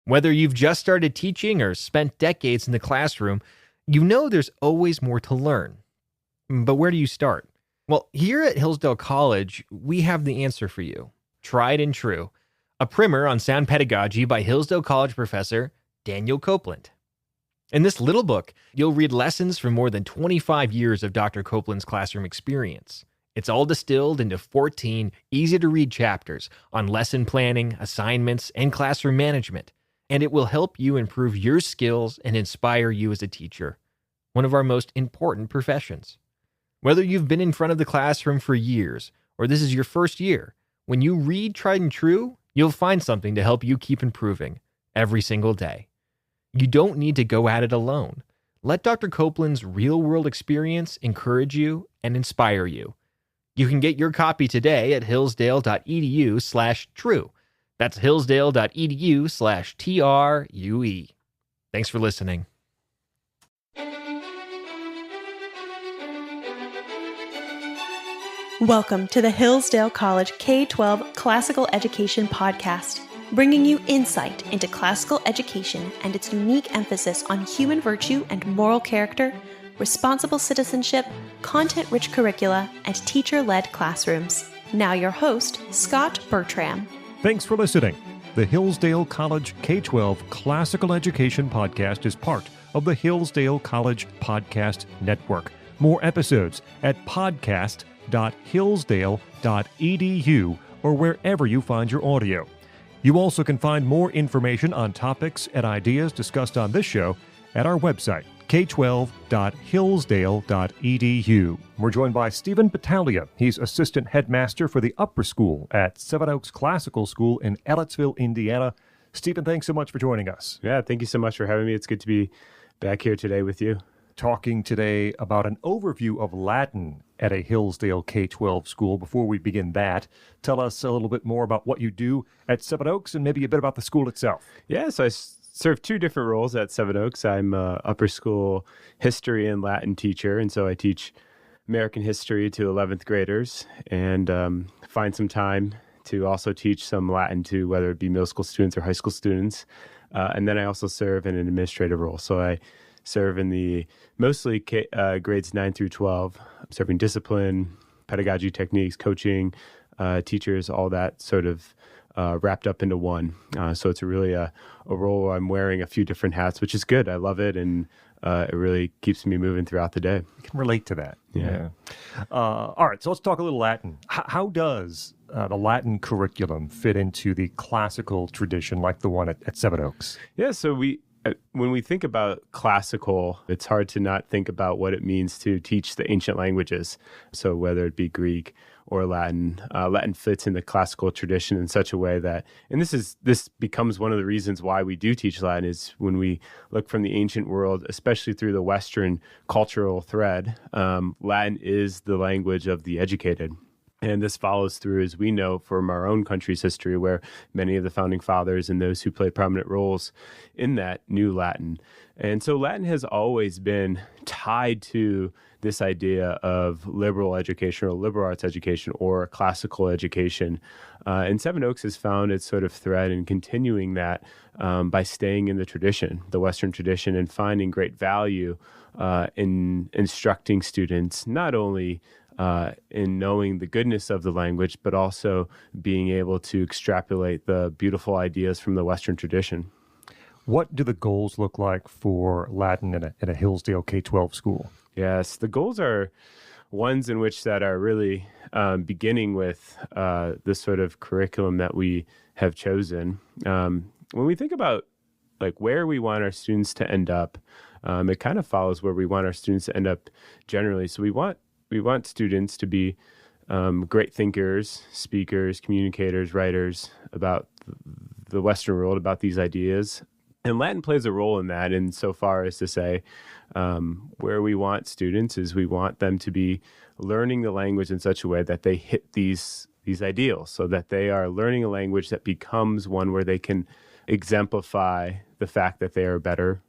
Whether you've just started teaching or spent decades in the classroom, you know there's always more to learn. But where do you start? Well, here at Hillsdale College, we have the answer for you. Tried and True, a primer on sound pedagogy by Hillsdale College professor Daniel Copeland. In this little book, you'll read lessons from more than 25 years of Dr. Copeland's classroom experience. It's all distilled into 14 easy-to-read chapters on lesson planning, assignments, and classroom management, and it will help you improve your skills and inspire you as a teacher, one of our most important professions. Whether you've been in front of the classroom for years or this is your first year, when you read Tried and True, you'll find something to help you keep improving every single day. You don't need to go at it alone. Let Dr. Copeland's real-world experience encourage you and inspire you. You can get your copy today at hillsdale.edu/true. That's hillsdale.edu/TRUE. Thanks for listening. Welcome to the Hillsdale College K-12 Classical Education Podcast, bringing you insight into classical education and its unique emphasis on human virtue and moral character, responsible citizenship, content-rich curricula, and teacher-led classrooms. Now your host, Scot Bertram. Thanks for listening. The Hillsdale College K-12 Classical Education Podcast is part of the Hillsdale College Podcast Network. More episodes at podcast.hillsdale.edu or wherever you find your audio. You also can find more information on topics and ideas discussed on this show at our website, k12.hillsdale.edu. We're joined by Stephen Battaglia. He's assistant headmaster for the upper school at Seven Oaks Classical School in Ellettsville, Indiana. Stephen, thanks so much for joining us. Yeah, thank you so much for having me. It's good to be back here today with you. Talking today about an overview of Latin at a Hillsdale K-12 school. Before we begin that, tell us a little bit more about what you do at Seven Oaks and maybe a bit about the school itself. Yeah, so I serve two different roles at Seven Oaks. I'm a upper school history and Latin teacher, and so I teach American history to 11th graders and find some time to also teach some Latin to whether it be middle school students or high school students. And then I also serve in an administrative role. So I serve in the mostly grades 9 through 12, serving discipline, pedagogy techniques, coaching, teachers, all that sort of wrapped up into one. So it's really a role where I'm wearing a few different hats, which is good. I love it, and it really keeps me moving throughout the day. I can relate to that. Yeah. All right, so let's talk a little Latin. How does the Latin curriculum fit into the classical tradition like the one at Seven Oaks? Yeah, so when we think about classical, it's hard to not think about what it means to teach the ancient languages. So whether it be Greek or Latin, Latin fits in the classical tradition in such a way that, and this becomes one of the reasons why we do teach Latin, is when we look from the ancient world, especially through the Western cultural thread, Latin is the language of the educated. And this follows through, as we know, from our own country's history, where many of the founding fathers and those who played prominent roles in that knew Latin. And so Latin has always been tied to this idea of liberal education or liberal arts education or classical education. And Seven Oaks has found its sort of thread in continuing that by staying in the tradition, the Western tradition, and finding great value in instructing students, not only in knowing the goodness of the language, but also being able to extrapolate the beautiful ideas from the Western tradition. What do the goals look like for Latin at a Hillsdale K-12 school? Yes, the goals are ones in which that are really beginning with this sort of curriculum that we have chosen. When we think about like where we want our students to end up, it kind of follows where we want our students to end up generally. So we want students to be great thinkers, speakers, communicators, writers about the Western world, about these ideas. And Latin plays a role in that insofar as to say where we want students is we want them to be learning the language in such a way that they hit these ideals, so that they are learning a language that becomes one where they can exemplify the fact that they are better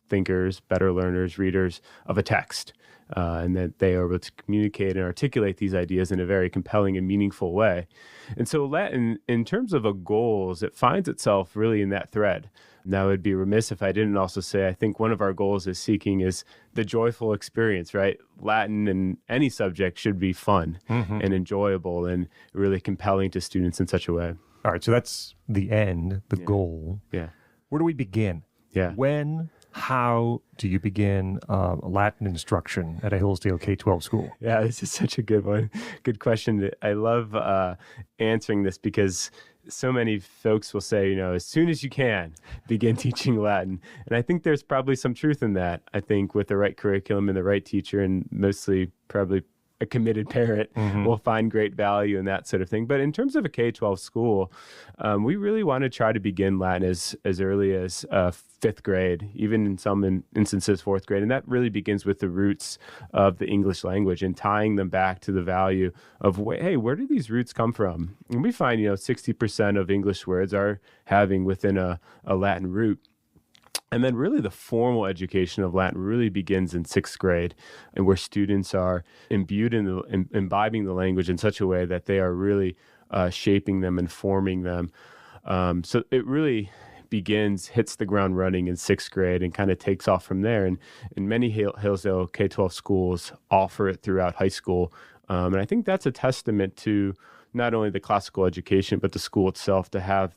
thinkers, better learners, readers of a text. and that they are able to communicate and articulate these ideas in a very compelling and meaningful way. And so Latin, in terms of a goals, it finds itself really in that thread. Now, it would be remiss if I didn't also say, I think one of our goals is the joyful experience, right? Latin and any subject should be fun and enjoyable and really compelling to students in such a way. All right, so that's the end, the goal. Yeah. Where do we begin? Yeah. How do you begin Latin instruction at a Hillsdale K-12 school? Yeah, this is such a good one. Good question. I love answering this because so many folks will say, as soon as you can, begin teaching Latin. And I think there's probably some truth in that. I think with the right curriculum and the right teacher, and mostly probably a committed parent will find great value in that sort of thing. But in terms of a K-12 school, we really want to try to begin Latin as early as fifth grade, even in some instances fourth grade. And that really begins with the roots of the English language and tying them back to the value of, hey, where do these roots come from? And we find, 60% of English words are having within a Latin root. And then really the formal education of Latin really begins in sixth grade, and where students are imbued in imbibing the language in such a way that they are really shaping them and forming them. So it really hits the ground running in sixth grade and kind of takes off from there. And many Hillsdale K-12 schools offer it throughout high school. And I think that's a testament to not only the classical education, but the school itself, to have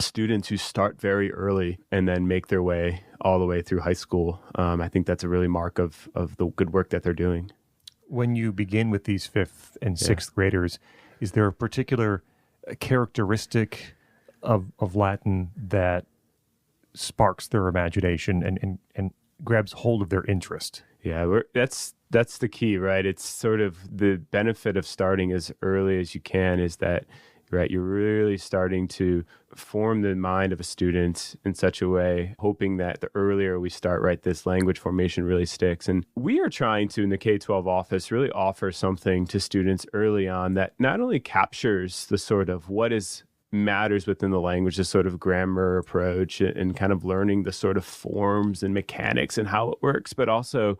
students who start very early and then make their way all the way through high school. I think that's a really mark of the good work that they're doing. When you begin with these fifth and sixth graders, is there a particular characteristic of Latin that sparks their imagination and grabs hold of their interest? Yeah, that's the key, right? It's sort of the benefit of starting as early as you can is that, right, you're really starting to form the mind of a student in such a way, hoping that the earlier we start, right, this language formation really sticks. And we are trying to, in the K-12 office, really offer something to students early on that not only captures the sort of what matters within the language, the sort of grammar approach and kind of learning the sort of forms and mechanics and how it works, but also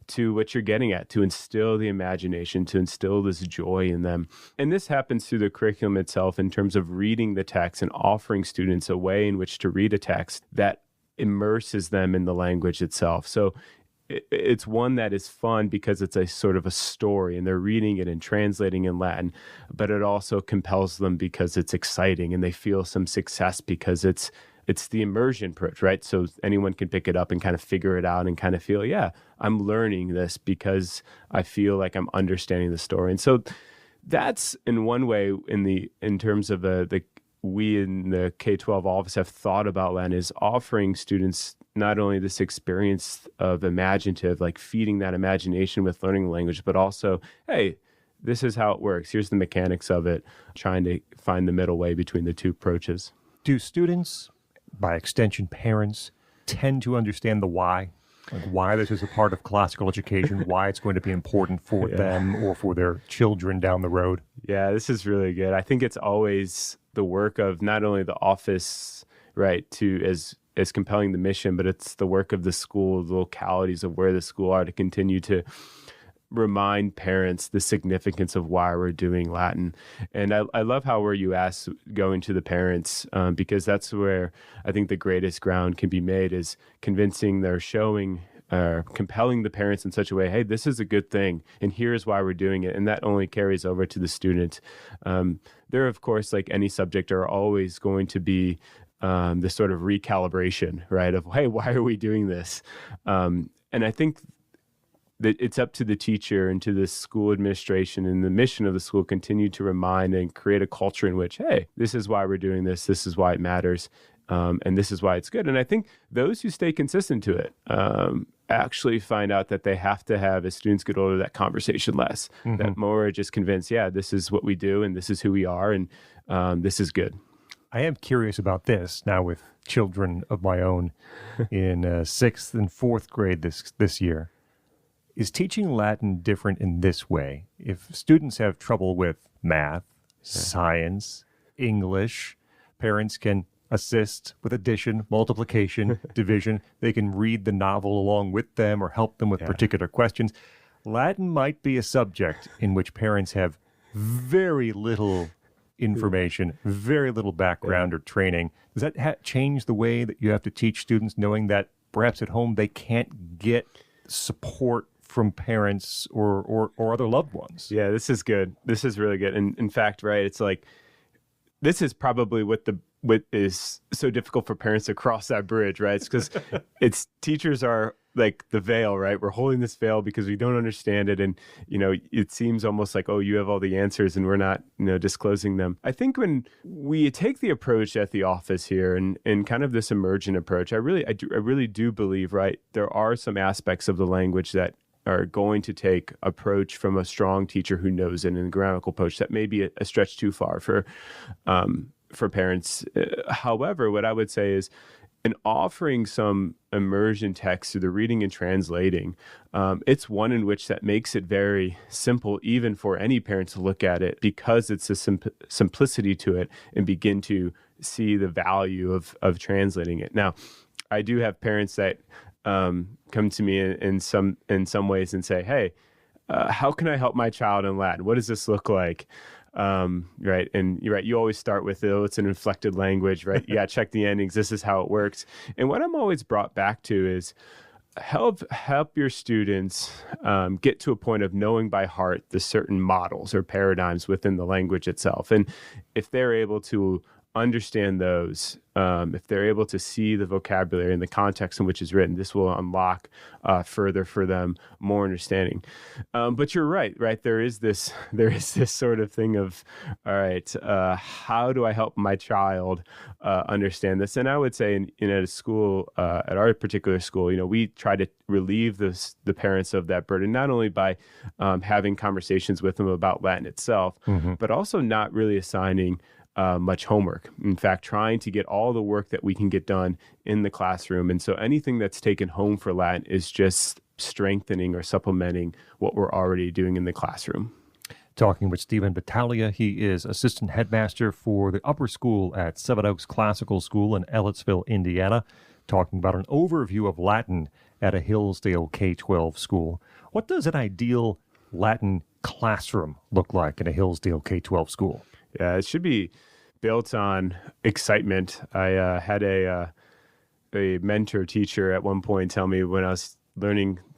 to what you're getting at, to instill the imagination, to instill this joy in them. And this happens through the curriculum itself in terms of reading the text and offering students a way in which to read a text that immerses them in the language itself. So it's one that is fun because it's a sort of a story and they're reading it and translating in Latin, but it also compels them because it's exciting and they feel some success because it's the immersion approach, right? So anyone can pick it up and kind of figure it out and kind of feel, yeah, I'm learning this because I feel like I'm understanding the story. And so that's in one way in terms of we in the K-12 office have thought about Latin is offering students not only this experience of imaginative, like feeding that imagination with learning the language, but also, hey, this is how it works. Here's the mechanics of it, trying to find the middle way between the two approaches. Do students, by extension parents, tend to understand the why? Like why this is a part of classical education, why it's going to be important for them or for their children down the road? Yeah, this is really good. I think it's always the work of not only the office, right, as compelling the mission, but it's the work of the school, the localities of where the school are to continue to remind parents the significance of why we're doing Latin. And I love how where you ask going to the parents, because that's where I think the greatest ground can be made is convincing compelling the parents in such a way, hey, this is a good thing, and here's why we're doing it. And that only carries over to the student. There, of course, like any subject, are always going to be this sort of recalibration, right, of, hey, why are we doing this? And I think that it's up to the teacher and to the school administration and the mission of the school continue to remind and create a culture in which, hey, this is why we're doing this is why it matters, and this is why it's good. And I think those who stay consistent to it actually find out that they have to have, as students get older, that conversation less, that more are just convinced, yeah, this is what we do and this is who we are and this is good. I am curious about this now with children of my own in sixth and fourth grade this year. Is teaching Latin different in this way? If students have trouble with math, science, English, parents can assist with addition, multiplication, division. They can read the novel along with them or help them with particular questions. Latin might be a subject in which parents have very little information, very little background or training. Does that change the way that you have to teach students, knowing that perhaps at home they can't get support from parents or other loved ones? Yeah, this is good. This is really good. And in fact, right, it's like, this is probably what is so difficult for parents to cross that bridge, right? It's because teachers are like the veil, right? We're holding this veil because we don't understand it. And, it seems almost like, oh, you have all the answers and we're not, disclosing them. I think when we take the approach at the office here and kind of this emergent approach, I really do believe, right, there are some aspects of the language that are going to take approach from a strong teacher who knows it in a grammatical approach that may be a stretch too far for parents. However, what I would say is, in offering some immersion text through the reading and translating, it's one in which that makes it very simple, even for any parent to look at it, because it's a simplicity to it and begin to see the value of translating it. Now, I do have parents that come to me in some ways and say, hey, how can I help my child in Latin? What does this look like? Right. And you're right. You always start with, it's an inflected language, right? Yeah. Check the endings. This is how it works. And what I'm always brought back to is help your students get to a point of knowing by heart the certain models or paradigms within the language itself. And if they're able to understand those, if they're able to see the vocabulary and the context in which it's written, this will unlock further for them more understanding. But you're right? There is this sort of thing of, all right, how do I help my child understand this? And I would say at a school, at our particular school, we try to relieve the parents of that burden, not only by having conversations with them about Latin itself, but also not really assigning much homework. In fact, trying to get all the work that we can get done in the classroom. And so anything that's taken home for Latin is just strengthening or supplementing what we're already doing in the classroom. Talking with Stephen Battaglia. He is assistant headmaster for the upper school at Seven Oaks Classical School in Ellettsville, Indiana, talking about an overview of Latin at a Hillsdale K-12 school. What does an ideal Latin classroom look like in a Hillsdale K-12 school? Yeah, it should be built on excitement. I had a mentor teacher at one point tell me when I was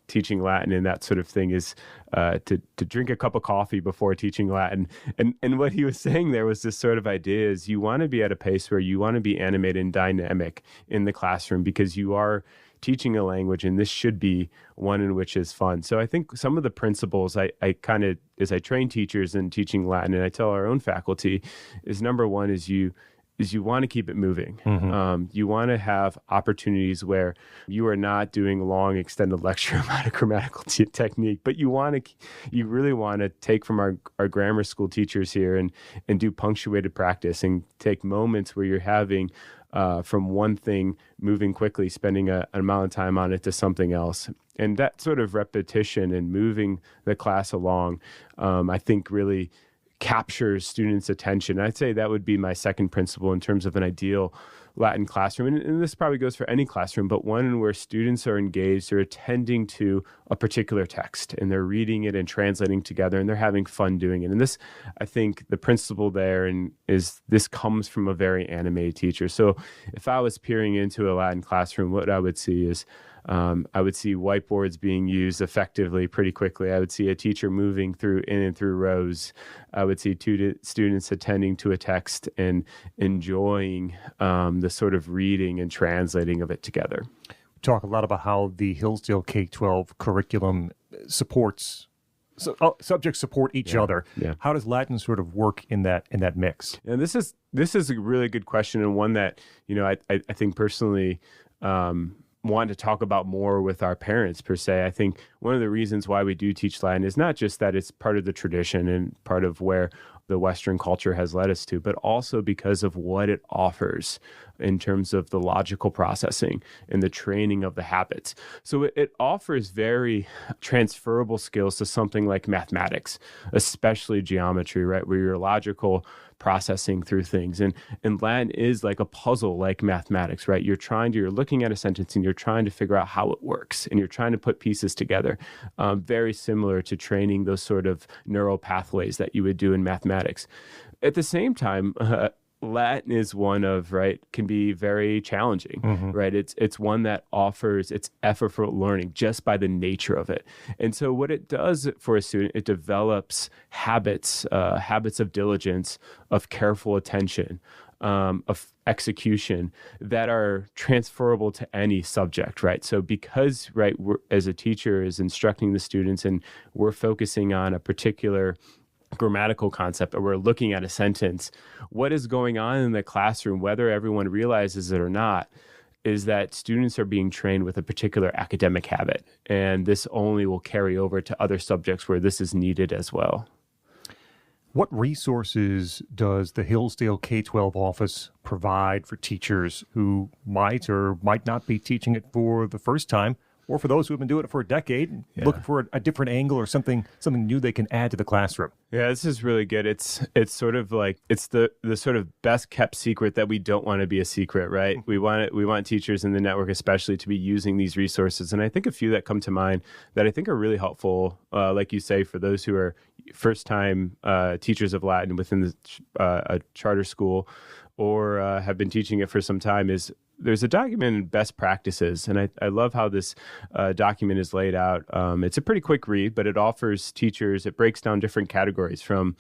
teaching Latin and that sort of thing is to drink a cup of coffee before teaching Latin. And what he was saying there was this sort of idea is you want to be at a pace where you want to be animated and dynamic in the classroom because you are teaching a language, and this should be one in which is fun. So I think some of the principles I kind of, as I train teachers in teaching Latin, and I tell our own faculty, is number one is you want to keep it moving. You want to have opportunities where you are not doing a long extended lecture about a grammatical technique, but you really want to take from our grammar school teachers here and do punctuated practice and take moments where you're having from one thing, moving quickly, spending an amount of time on it to something else. And that sort of repetition and moving the class along, I think really captures students' attention. I'd say that would be my second principle in terms of an ideal Latin classroom. And this probably goes for any classroom, but one where students are engaged, they're attending to a particular text and they're reading it and translating together and they're having fun doing it. And this, I think the principle there is this comes from a very animated teacher. So if I was peering into a Latin classroom, what I would see is I would see whiteboards being used effectively pretty quickly. I would see a teacher moving in and through rows. I would see students attending to a text and enjoying the sort of reading and translating of it together. We talk a lot about how the Hillsdale K-12 curriculum supports subjects support each other. Yeah. How does Latin sort of work in that mix? And this is a really good question, and one that I think personally want to talk about more with our parents per se. I think one of the reasons why we do teach Latin is not just that it's part of the tradition and part of where the Western culture has led us to, but also because of what it offers in terms of the logical processing and the training of the habits. So it offers very transferable skills to something like mathematics, especially geometry, right? Where you're logical processing through things. And Latin is like a puzzle, like mathematics, right? You're looking at a sentence and you're trying to figure out how it works, and you're trying to put pieces together. Very similar to training those sort of neural pathways that you would do in mathematics. At the same time, Latin is one of, can be very challenging, right? It's one that offers its effortful learning just by the nature of it. And so what it does for a student, it develops habits of diligence, of careful attention, of execution that are transferable to any subject, right? So because, we're, as a teacher is instructing the students and we're focusing on a particular grammatical concept, or we're looking at a sentence, what is going on in the classroom, whether everyone realizes it or not, is that students are being trained with a particular academic habit. And this only will carry over to other subjects where this is needed as well. What resources does the Hillsdale K-12 office provide for teachers who might or might not be teaching it for the first time, or for those who have been doing it for a decade, looking for a different angle or something new they can add to the classroom? Yeah, this is really good. It's sort of like, it's the sort of best kept secret that we don't want to be a secret, right? We want teachers in the network especially to be using these resources. And I think a few that come to mind that I think are really helpful, like you say, for those who are first-time teachers of Latin within a charter school, or have been teaching it for some time, is there's a document, Best Practices, and I love how this document is laid out. It's a pretty quick read, but it offers teachers, it breaks down different categories from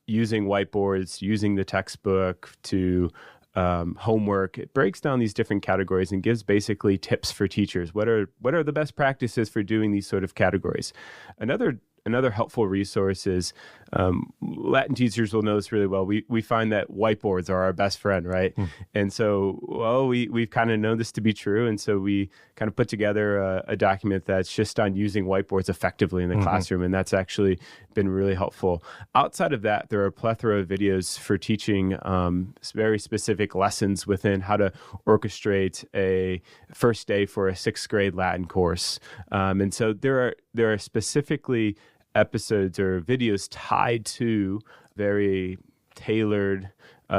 using whiteboards, using the textbook, to homework. It breaks down these different categories and gives basically tips for teachers. What are the best practices for doing these sort of categories? Another helpful resource is, Latin teachers will know this really well. We find that whiteboards are our best friend, right? And so, we've kind of known this to be true. And so we kind of put together a document that's just on using whiteboards effectively in the classroom. And that's actually been really helpful. Outside of that, there are a plethora of videos for teaching very specific lessons within how to orchestrate a first day for a sixth grade Latin course. And so there are specifically episodes or videos tied to very tailored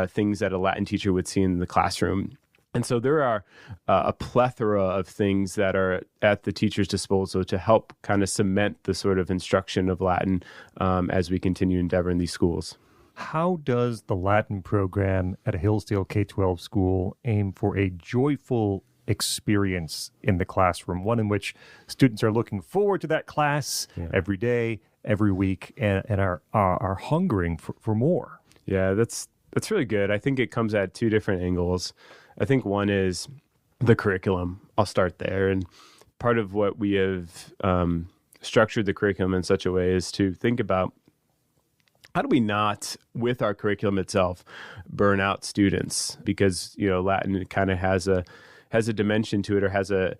things that a Latin teacher would see in the classroom. And so there are a plethora of things that are at the teacher's disposal to help kind of cement the sort of instruction of Latin as we continue to endeavor in these schools. How does the Latin program at a Hillsdale K-12 school aim for a joyful experience in the classroom, one in which students are looking forward to that class every day, every week, and are hungering for more? Yeah, that's really good. I think it comes at two different angles. I think one is the curriculum. I'll start there. And part of what we have structured the curriculum in such a way is to think about, how do we not, with our curriculum itself, burn out students? Because, Latin kind of has a dimension to it, or has a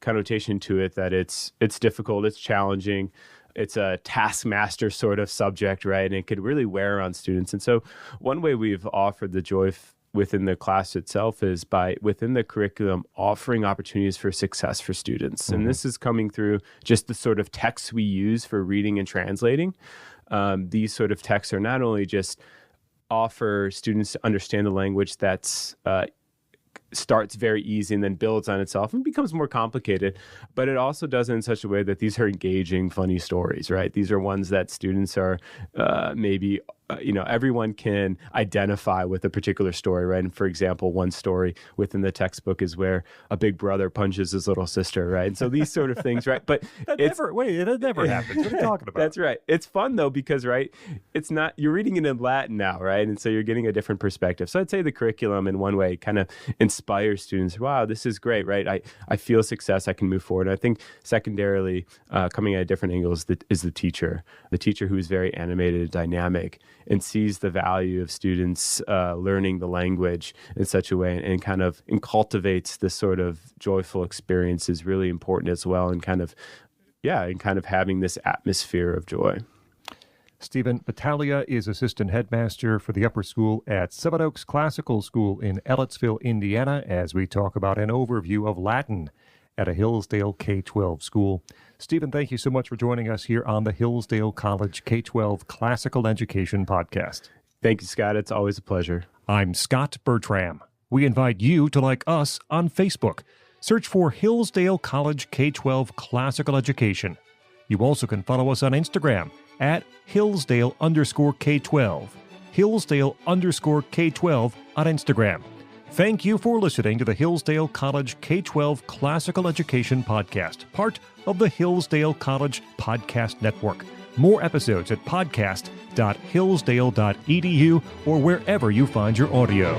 connotation to it, that it's difficult, it's challenging, it's a taskmaster sort of subject, right? And it could really wear on students. And so one way we've offered the joy within the class itself is by, within the curriculum, offering opportunities for success for students. And this is coming through just the sort of texts we use for reading and translating. These sort of texts are not only just offer students to understand the language that's starts very easy and then builds on itself and becomes more complicated, but it also does it in such a way that these are engaging, funny stories, right? These are ones that students are maybe everyone can identify with a particular story, right? And for example, one story within the textbook is where a big brother punches his little sister, right? And so these sort of things, right? But that never happens. What are you talking about? That's right. It's fun though, because, right, it's not, you're reading it in Latin now, right? And so you're getting a different perspective. So I'd say the curriculum in one way kind of inspires students. Wow, this is great, right? I feel success. I can move forward. And I think secondarily, coming at a different angle is the teacher who is very animated, dynamic, and sees the value of students learning the language in such a way, and kind of cultivates this sort of joyful experience is really important as well, and kind of having this atmosphere of joy. Stephen Battaglia is assistant headmaster for the upper school at Seven Oaks Classical School in Ellettsville, Indiana, as we talk about an overview of Latin at a Hillsdale K-12 school. Stephen, thank you so much for joining us here on the Hillsdale College K-12 Classical Education Podcast. Thank you, Scott. It's always a pleasure. I'm Scot Bertram. We invite you to like us on Facebook. Search for Hillsdale College K-12 Classical Education. You also can follow us on Instagram at Hillsdale_K12. Hillsdale_K12 on Instagram. Thank you for listening to the Hillsdale College K-12 Classical Education Podcast, part of the Hillsdale College Podcast Network. More episodes at podcast.hillsdale.edu or wherever you find your audio.